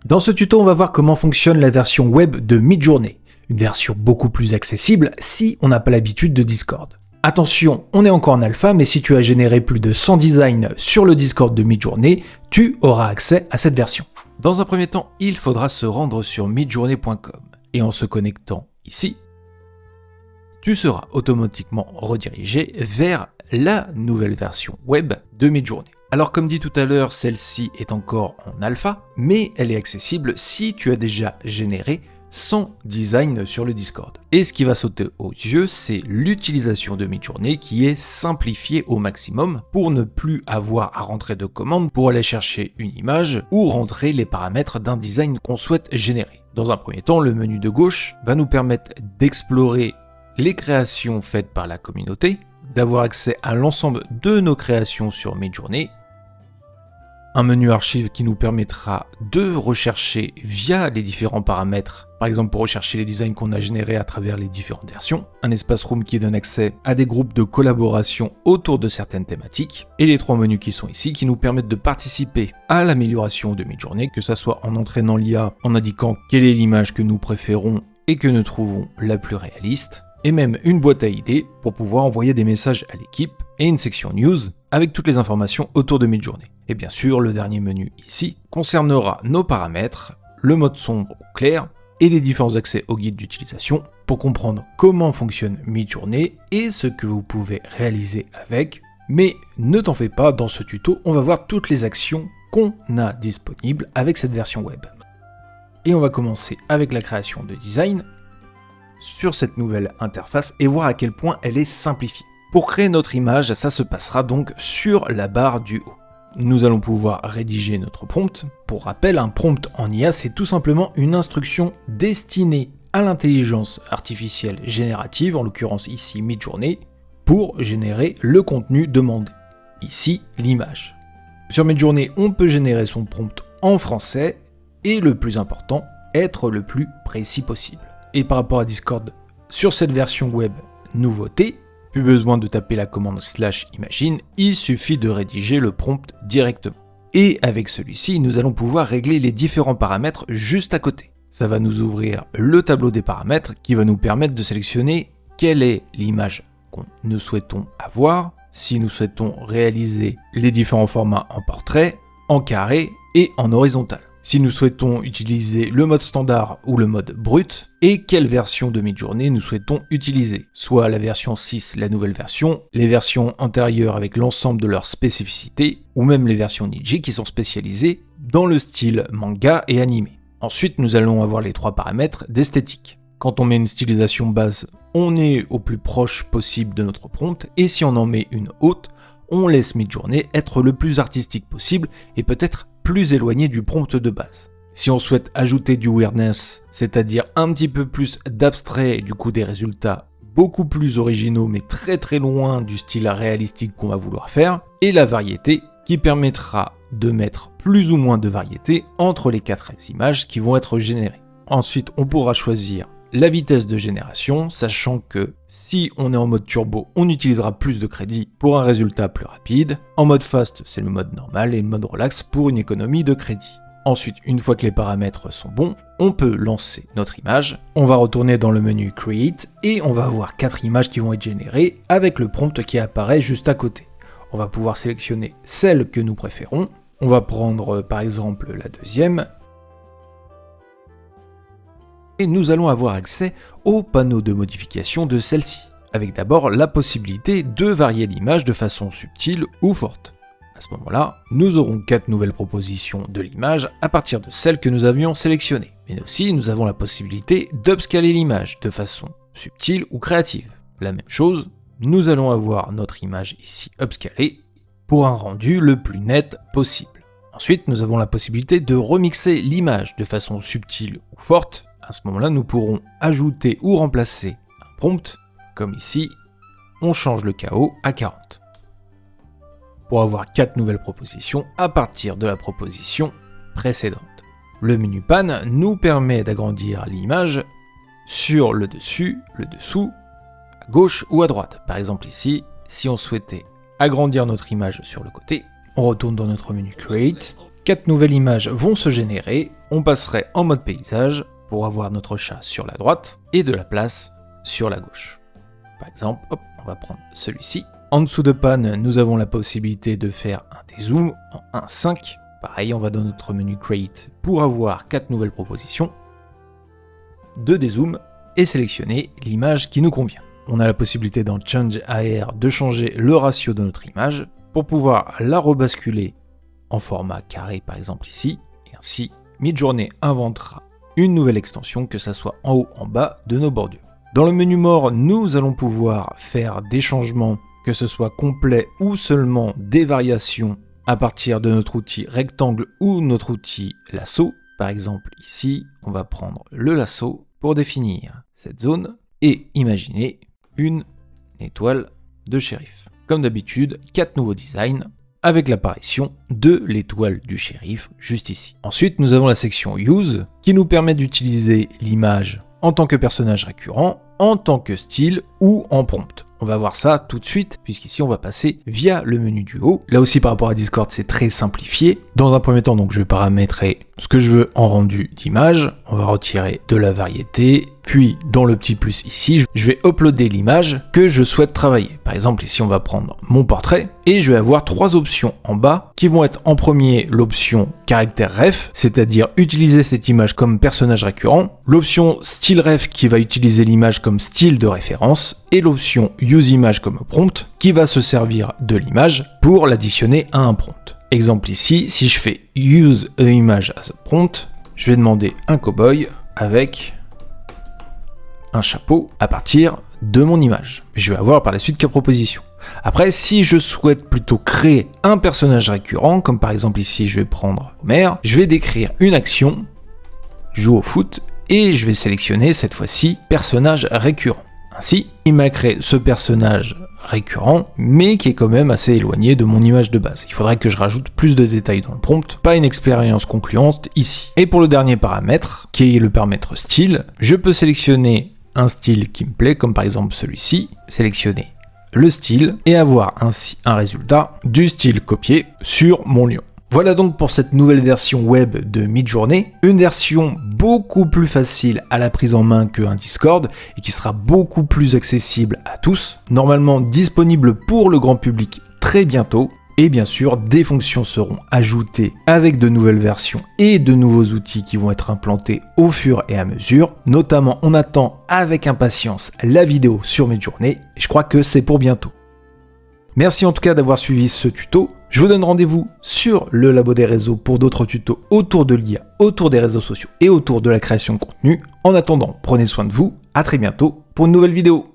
Dans ce tuto, on va voir comment fonctionne la version web de Midjourney, une version beaucoup plus accessible si on n'a pas l'habitude de Discord. Attention, on est encore en alpha, mais si tu as généré plus de 100 designs sur le Discord de Midjourney, tu auras accès à cette version. Dans un premier temps, il faudra se rendre sur midjourney.com et en se connectant ici, tu seras automatiquement redirigé vers la nouvelle version web de Midjourney. Alors comme dit tout à l'heure, celle-ci est encore en alpha, mais elle est accessible si tu as déjà généré 100 designs sur le Discord. Et ce qui va sauter aux yeux, c'est l'utilisation de Midjourney qui est simplifiée au maximum pour ne plus avoir à rentrer de commandes pour aller chercher une image ou rentrer les paramètres d'un design qu'on souhaite générer. Dans un premier temps, le menu de gauche va nous permettre d'explorer les créations faites par la communauté, d'avoir accès à l'ensemble de nos créations sur Midjourney, un menu archive qui nous permettra de rechercher via les différents paramètres, par exemple pour rechercher les designs qu'on a générés à travers les différentes versions, un espace room qui donne accès à des groupes de collaboration autour de certaines thématiques, et les trois menus qui sont ici qui nous permettent de participer à l'amélioration de Midjourney, que ce soit en entraînant l'IA, en indiquant quelle est l'image que nous préférons et que nous trouvons la plus réaliste, et même une boîte à idées pour pouvoir envoyer des messages à l'équipe et une section news avec toutes les informations autour de Midjourney. Et bien sûr, le dernier menu ici concernera nos paramètres, le mode sombre ou clair et les différents accès au guide d'utilisation pour comprendre comment fonctionne Midjourney et ce que vous pouvez réaliser avec. Mais ne t'en fais pas, dans ce tuto, on va voir toutes les actions qu'on a disponibles avec cette version web. Et on va commencer avec la création de design sur cette nouvelle interface et voir à quel point elle est simplifiée. Pour créer notre image, ça se passera donc sur la barre du haut. Nous allons pouvoir rédiger notre prompt. Pour rappel, un prompt en IA, c'est tout simplement une instruction destinée à l'intelligence artificielle générative, en l'occurrence ici Midjourney, pour générer le contenu demandé. Ici, l'image. Sur Midjourney, on peut générer son prompt en français et le plus important, être le plus précis possible. Et par rapport à Discord, sur cette version web nouveauté, plus besoin de taper la commande /imagine, il suffit de rédiger le prompt directement. Et avec celui-ci, nous allons pouvoir régler les différents paramètres juste à côté. Ça va nous ouvrir le tableau des paramètres qui va nous permettre de sélectionner quelle est l'image que nous souhaitons avoir, si nous souhaitons réaliser les différents formats en portrait, en carré et en horizontal. Si nous souhaitons utiliser le mode standard ou le mode brut, et quelle version de Midjourney nous souhaitons utiliser, soit la version 6, la nouvelle version, les versions antérieures avec l'ensemble de leurs spécificités, ou même les versions Niji qui sont spécialisées dans le style manga et animé. Ensuite, nous allons avoir les trois paramètres d'esthétique. Quand on met une stylisation base, on est au plus proche possible de notre prompt, et si on en met une haute, on laisse Midjourney être le plus artistique possible et peut-être plus éloigné du prompt de base. Si on souhaite ajouter du weirdness, c'est-à-dire un petit peu plus d'abstrait et du coup des résultats beaucoup plus originaux mais très loin du style réalistique qu'on va vouloir faire, et la variété qui permettra de mettre plus ou moins de variété entre les 4 images qui vont être générées. Ensuite, on pourra choisir la vitesse de génération, sachant que si on est en mode turbo, on utilisera plus de crédit pour un résultat plus rapide. En mode fast, c'est le mode normal et le mode relax pour une économie de crédit. Ensuite, une fois que les paramètres sont bons, on peut lancer notre image. On va retourner dans le menu Create et on va avoir 4 images qui vont être générées avec le prompt qui apparaît juste à côté. On va pouvoir sélectionner celle que nous préférons. On va prendre par exemple la deuxième. Et nous allons avoir accès au panneau de modification de celle-ci, avec d'abord la possibilité de varier l'image de façon subtile ou forte. À ce moment-là, nous aurons 4 nouvelles propositions de l'image à partir de celles que nous avions sélectionnées. Mais aussi, nous avons la possibilité d'upscaler l'image de façon subtile ou créative. La même chose, nous allons avoir notre image ici upscalée pour un rendu le plus net possible. Ensuite, nous avons la possibilité de remixer l'image de façon subtile ou forte. À ce moment-là, nous pourrons ajouter ou remplacer un prompt, comme ici, on change le KO à 40. Pour avoir 4 nouvelles propositions à partir de la proposition précédente. Le menu pan nous permet d'agrandir l'image sur le dessus, le dessous, à gauche ou à droite. Par exemple ici, si on souhaitait agrandir notre image sur le côté, on retourne dans notre menu Create, 4 nouvelles images vont se générer on passerait en mode paysage pour avoir notre chat sur la droite et de la place sur la gauche. Par exemple, hop, on va prendre celui-ci. En dessous de panne, nous avons la possibilité de faire un dézoom en 1.5. Pareil, on va dans notre menu Create pour avoir 4 nouvelles propositions de dézoom et sélectionner l'image qui nous convient. On a la possibilité dans Change AR de changer le ratio de notre image pour pouvoir la rebasculer en format carré par exemple ici, et ainsi Midjourney inventera une nouvelle extension, que ça soit en haut, en bas de nos bordures. Dans le menu More, nous allons pouvoir faire des changements, que ce soit complet ou seulement des variations à partir de notre outil rectangle ou notre outil lasso. Par exemple ici, on va prendre le lasso pour définir cette zone et imaginer une étoile de shérif. Comme d'habitude, 4 nouveaux designs avec l'apparition de l'étoile du shérif juste ici. Ensuite, nous avons la section Use qui nous permet d'utiliser l'image en tant que personnage récurrent, en tant que style ou en prompt. On va voir ça tout de suite, puisqu'ici on va passer via le menu du haut. Là aussi par rapport à Discord, c'est très simplifié. Dans un premier temps, donc je vais paramétrer ce que je veux en rendu d'image. On va retirer de la variété. Puis dans le petit plus ici, je vais uploader l'image que je souhaite travailler. Par exemple ici on va prendre mon portrait et je vais avoir 3 options en bas qui vont être en premier l'option caractère ref, c'est-à-dire utiliser cette image comme personnage récurrent, l'option style ref qui va utiliser l'image comme style de référence et l'option use image comme prompt qui va se servir de l'image pour l'additionner à un prompt. Exemple ici, si je fais use an image as a prompt, je vais demander un cowboy avec un chapeau à partir de mon image. Je vais avoir par la suite 4 propositions. Après, si je souhaite plutôt créer un personnage récurrent, comme par exemple ici je vais prendre Homer, je vais décrire une action, joue au foot, et je vais sélectionner cette fois-ci personnage récurrent. Ainsi, il m'a créé ce personnage récurrent, mais qui est quand même assez éloigné de mon image de base. Il faudrait que je rajoute plus de détails dans le prompt, pas une expérience concluante ici. Et pour le dernier paramètre, qui est le paramètre style, je peux sélectionner un style qui me plaît, comme par exemple celui-ci, sélectionner le style et avoir ainsi un résultat du style copié sur mon lion. Voilà donc pour cette nouvelle version web de Midjourney, une version beaucoup plus facile à la prise en main qu'un Discord et qui sera beaucoup plus accessible à tous, normalement disponible pour le grand public très bientôt. Et bien sûr, des fonctions seront ajoutées avec de nouvelles versions et de nouveaux outils qui vont être implantés au fur et à mesure. Notamment, on attend avec impatience la vidéo sur Midjourney. Je crois que c'est pour bientôt. Merci en tout cas d'avoir suivi ce tuto. Je vous donne rendez-vous sur le Labo des réseaux pour d'autres tutos autour de l'IA, autour des réseaux sociaux et autour de la création de contenu. En attendant, prenez soin de vous. À très bientôt pour une nouvelle vidéo.